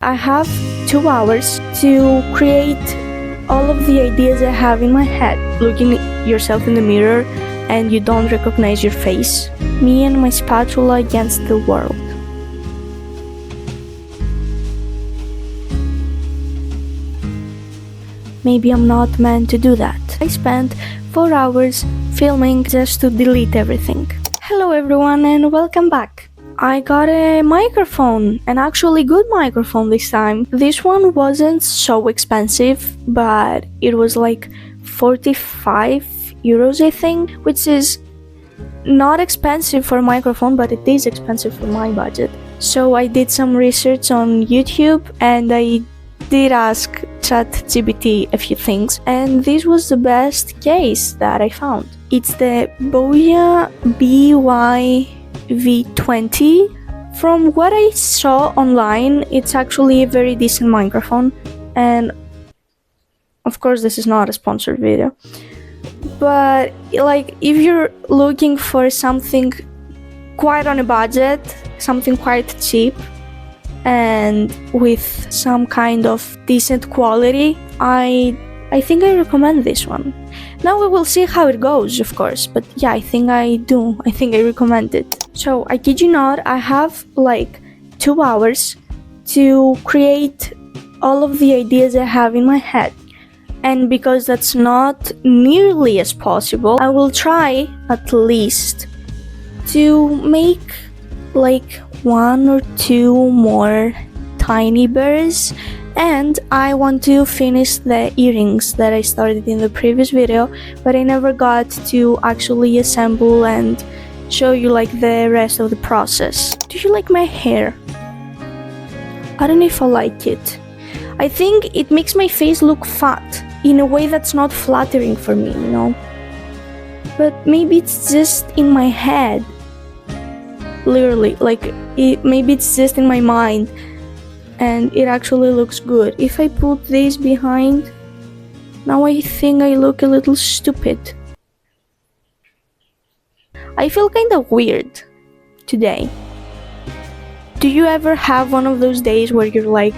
I have 2 hours to create all of the ideas I have in my head. Looking at yourself in the mirror and you don't recognize your face. Me and my spatula against the world. Maybe I'm not meant to do that. I spent 4 hours filming just to delete everything. Hello everyone and welcome back. I got a microphone, an actually good microphone this time. This one wasn't so expensive, but it was like 45 euros I think, which is not expensive for a microphone, but it is expensive for my budget. So I did some research on YouTube and I did ask ChatGPT a few things, and this was the best case that I found. It's the Boya BY-V20. From what I saw online, it's actually a very decent microphone, and of course this is not a sponsored video, but like if you're looking for something quite on a budget, something quite cheap and with some kind of decent quality, I think I recommend this one. Now we will see how it goes, of course, but yeah, I think I recommend it. So I kid you not, I have like 2 hours to create all of the ideas I have in my head. And because that's not nearly as possible, I will try at least to make like 1 or 2 more tiny bears. And I want to finish the earrings that I started in the previous video, but I never got to actually assemble and show you like the rest of the process. Do you like my hair? I don't know if I like it. I think it makes my face look fat in a way that's not flattering for me, you know? But maybe it's just in my head. Literally, like maybe it's just in my mind. And it actually looks good. If I put this behind, now I think I look a little stupid. I feel kind of weird today. Do you ever have one of those days where you're like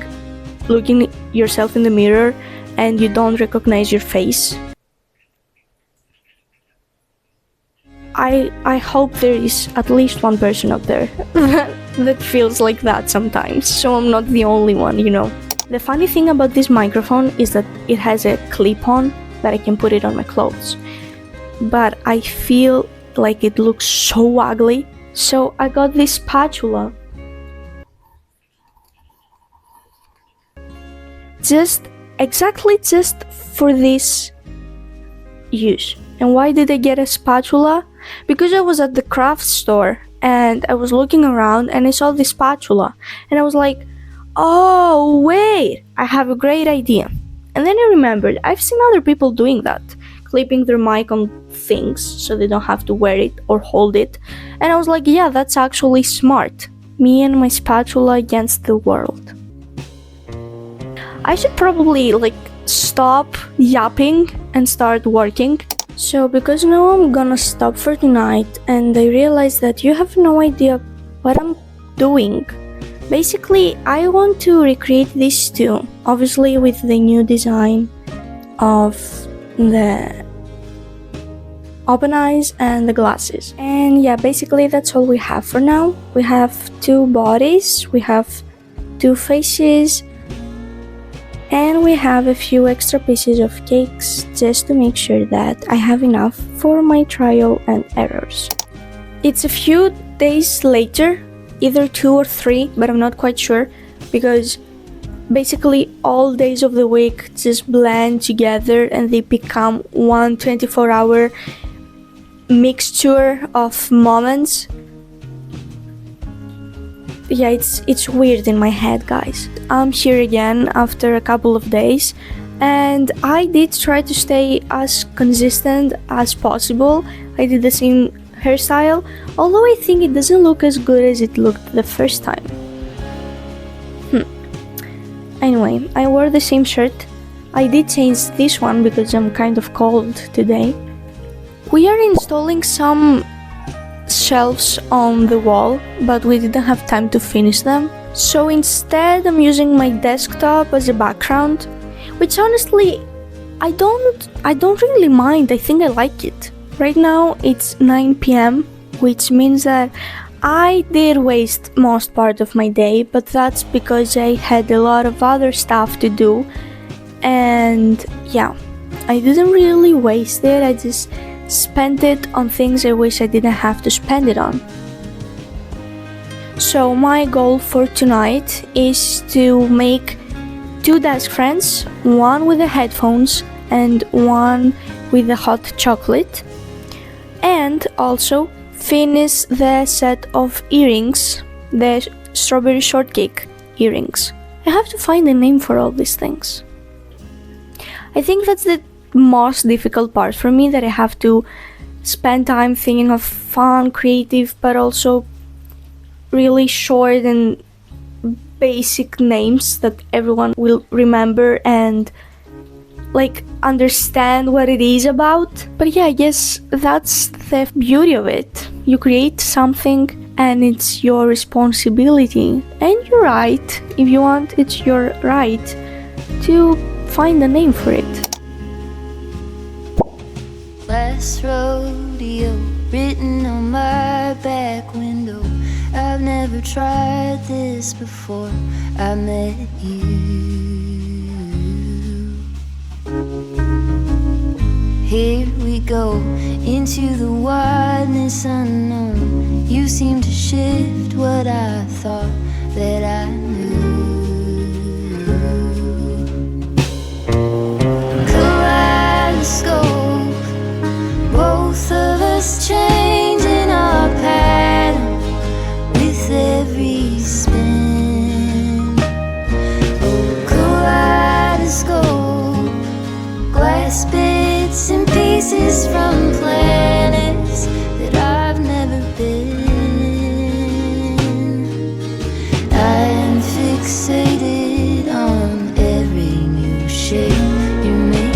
looking at yourself in the mirror and you don't recognize your face? I hope there is at least one person out there that feels like that sometimes, so I'm not the only one, you know. The funny thing about this microphone is that it has a clip-on that I can put it on my clothes, but I feel like it looks so ugly, so I got this spatula just for this use. And why did I get a spatula? Because I was at the craft store and I was looking around and I saw this spatula and I was like, oh wait, I have a great idea. And then I remembered I've seen other people doing that, clipping their mic on things so they don't have to wear it or hold it. And I was like, yeah, that's actually smart. Me and my spatula against the world. I should probably like stop yapping and start working. So because now I'm gonna stop for tonight and I realized that you have no idea what I'm doing. Basically, I want to recreate this too, obviously with the new design of the open eyes and the glasses. And yeah, basically that's all we have for now. We have 2 bodies, we have 2 faces, and we have a few extra pieces of cakes just to make sure that I have enough for my trial and errors. It's a few days later, either 2 or 3, but I'm not quite sure, because basically all days of the week just blend together and they become one 24-hour mixture of moments. Yeah, it's weird in my head, guys. I'm here again after a couple of days and I did try to stay as consistent as possible. I did the same hairstyle, although I think it doesn't look as good as it looked the first time. Anyway, I wore the same shirt. I did change this one because I'm kind of cold today. We are installing some shelves on the wall, but we didn't have time to finish them. So instead I'm using my desktop as a background, which honestly I don't really mind. I think I like it. Right now it's 9 p.m., which means that I did waste most part of my day, but that's because I had a lot of other stuff to do. And yeah, I didn't really waste it. I just spent it on things I wish I didn't have to spend it on. So my goal for tonight is to make 2 desk friends, one with the headphones and one with the hot chocolate, and also finish the set of earrings, the strawberry shortcake earrings. I have to find a name for all these things. I think that's the most difficult part for me, that I have to spend time thinking of fun, creative, but also really short and basic names that everyone will remember and understand what it is about. But yeah, I guess that's the beauty of it. You create something and it's your responsibility and your right. If you want, it's your right to find a name for it. Last rodeo written on my back window. I've never tried this before I met you. Here we go into the wideness unknown. You seem to shift what I thought that I knew. Kaleidoscope, both of us changing our pattern with every spin. Oh, kaleidoscope, glass bits and pieces from planets that I've never been. I am fixated on every new shape you're making.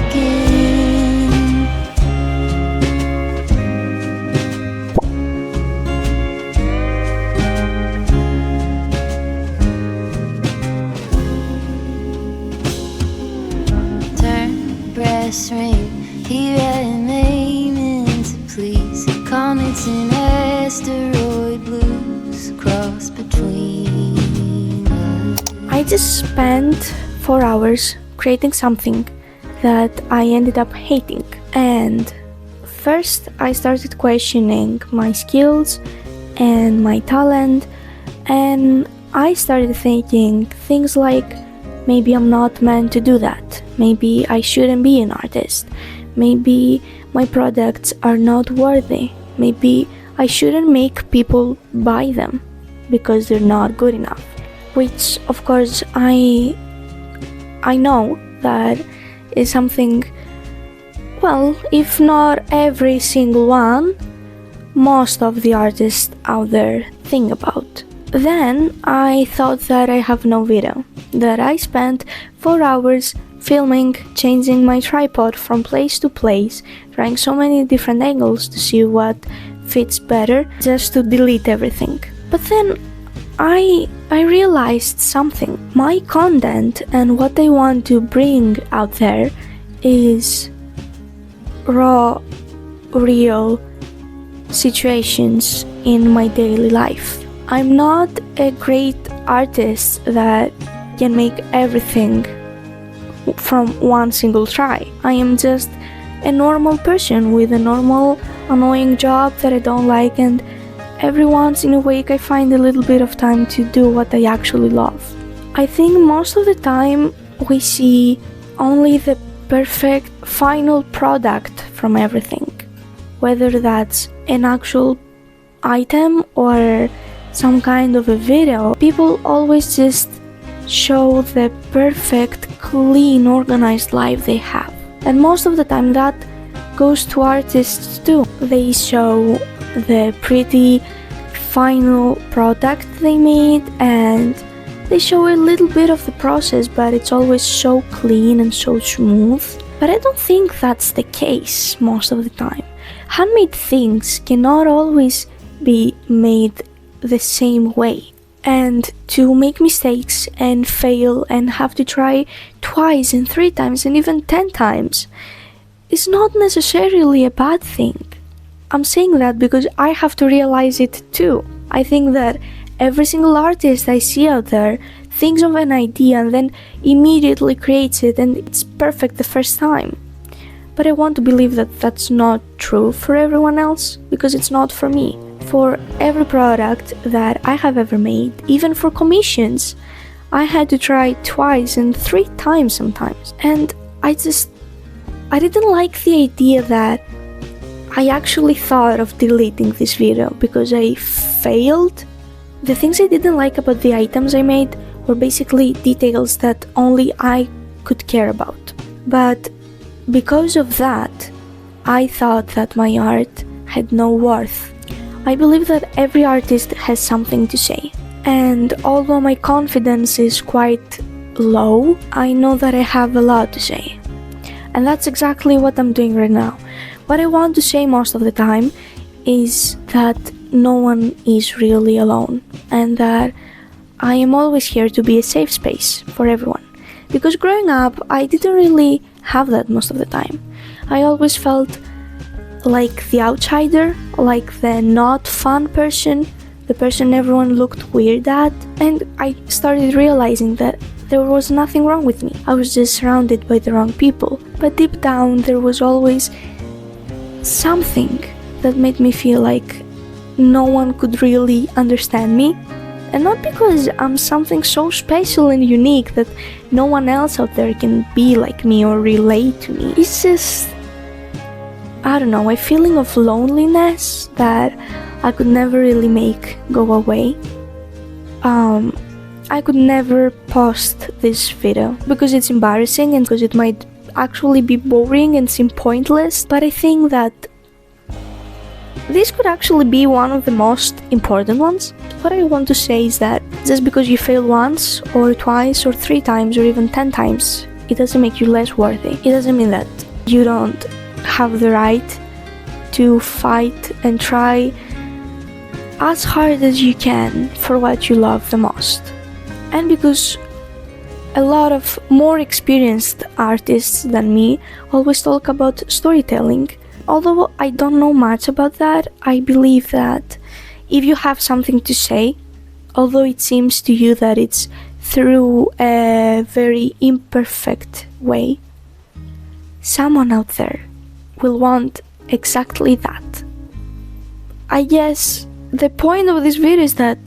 Turn brass ring, here I am aiming to please. Comets and asteroid blues cross between us. I just spent 4 hours creating something that I ended up hating. And first I started questioning my skills and my talent, and I started thinking things like, maybe I'm not meant to do that. Maybe I shouldn't be an artist. Maybe my products are not worthy. Maybe I shouldn't make people buy them because they're not good enough. Which, of course, I know that is something, well, if not every single one, most of the artists out there think about. Then I thought that I have no video, that I spent 4 hours filming, changing my tripod from place to place, trying so many different angles to see what fits better, just to delete everything. But then I realized something. My content and what I want to bring out there is raw, real situations in my daily life. I'm not a great artist that can make everything from one single try. I am just a normal person with a normal, annoying job that I don't like, and every once in a week I find a little bit of time to do what I actually love. I think most of the time we see only the perfect final product from everything, whether that's an actual item or some kind of a video. People always just show the perfect, clean, organized life they have. And most of the time that goes to artists too. They show the pretty final product they made, and they show a little bit of the process, but it's always so clean and so smooth. But I don't think that's the case most of the time. Handmade things cannot always be made the same way, And to make mistakes and fail and have to try twice and 3 times and even 10 times is not necessarily a bad thing. I'm saying that because I have to realize it too. I think that every single artist I see out there thinks of an idea and then immediately creates it, and it's perfect the first time. But I want to believe that that's not true for everyone else, because it's not for me. For every product that I have ever made, even for commissions, I had to try twice and 3 times sometimes. And I didn't like the idea that I actually thought of deleting this video because I failed. The things I didn't like about the items I made were basically details that only I could care about. But because of that, I thought that my art had no worth. I believe that every artist has something to say. And although my confidence is quite low, I know that I have a lot to say. And that's exactly what I'm doing right now. What I want to say most of the time is that no one is really alone, and that I am always here to be a safe space for everyone. Because growing up, I didn't really have that most of the time. I always felt like the outsider, like the not fun person, the person everyone looked weird at, and I started realizing that there was nothing wrong with me. I was just surrounded by the wrong people. But deep down, there was always something that made me feel like no one could really understand me. And not because I'm something so special and unique that no one else out there can be like me or relate to me. It's just, I don't know, a feeling of loneliness that I could never really make go away. I could never post this video because it's embarrassing and because it might actually be boring and seem pointless, but I think that this could actually be one of the most important ones. What I want to say is that just because you fail once or twice or 3 times or even 10 times, it doesn't make you less worthy. It doesn't mean that you don't have the right to fight and try as hard as you can for what you love the most. And because a lot of more experienced artists than me always talk about storytelling. Although I don't know much about that, I believe that if you have something to say, although it seems to you that it's through a very imperfect way, someone out there will want exactly that. I guess the point of this video is that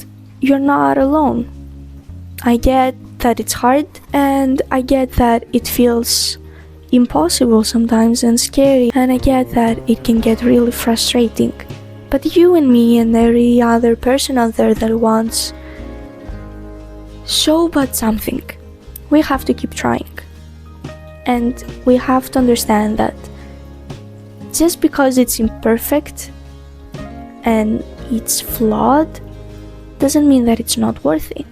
you're not alone. I get that it's hard, and I get that it feels impossible sometimes and scary, and I get that it can get really frustrating. But you and me and every other person out there that wants so bad something, we have to keep trying. And we have to understand that just because it's imperfect and it's flawed doesn't mean that it's not worthy.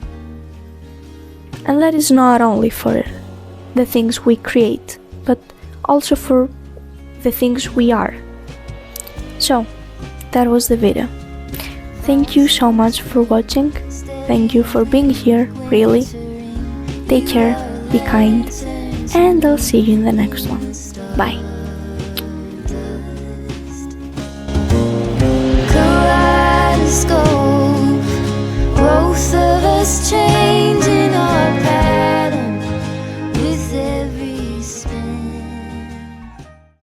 And that is not only for the things we create, but also for the things we are. So, that was the video. Thank you so much for watching. Thank you for being here, really. Take care, be kind, and I'll see you in the next one. Bye. Both of us changing our path.